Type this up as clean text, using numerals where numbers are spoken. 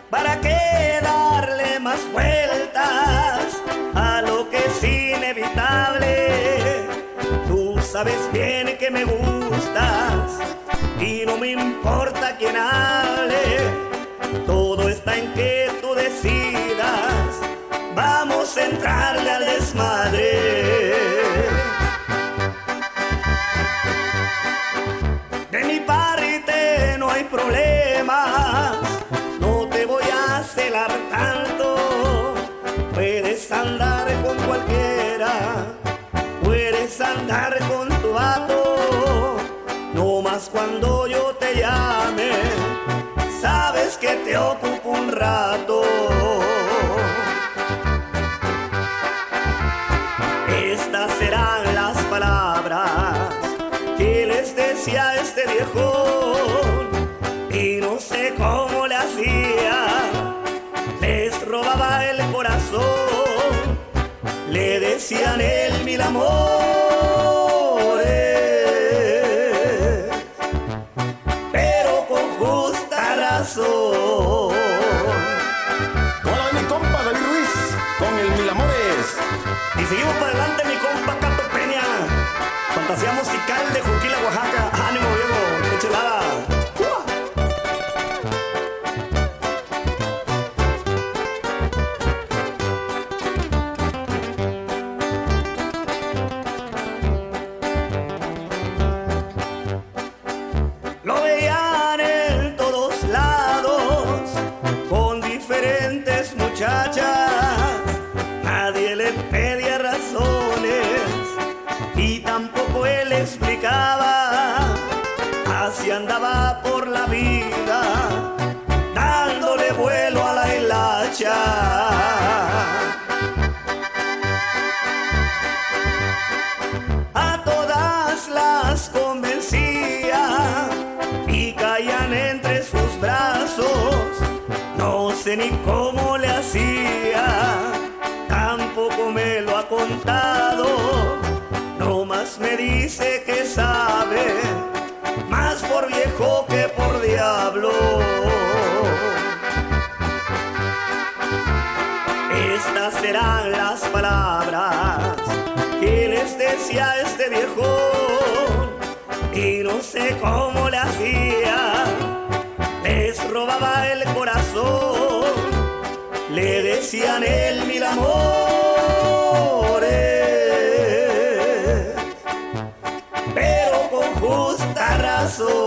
¿Para qué darle más vueltas a lo que es inevitable? Tú sabes bien que me gustas y no me importa quién hable. Todo está en que tú decidas. Vamos a entrarle al desmadre. De mi parte no hay problemas, no te voy a celar tanto. Puedes andar con cualquiera, puedes andar con tu vato, no más cuando yo te llame, sabes que te ocupo un rato. Estas serán las palabras que les decía a este viejón, y no sé cómo le hacía, les robaba el corazón, le decían el mil amores, pero con justa razón. Hola, mi compa David Ruiz con el Mil Amores. Y seguimos para adelante, mi compa Cato Peña, fantasía musical de Juquila, Oaxaca. Ánimo, viejo, qué chulada. Lo veían en todos lados con diferentes muchachas, nadie le pedía razones y tampoco él explicaba. Así andaba por la vida dándole vuelo a la hilacha. A todas las convencía y caían entre sus brazos. No sé ni cómo le hacía, tampoco me lo ha contado. No más me dice que sabe, más por viejo que por diablo. Estas serán las palabras que les decía a este viejón, y no sé cómo le hacía, les robaba el corazón, le decían el mil amores, pero con justa razón.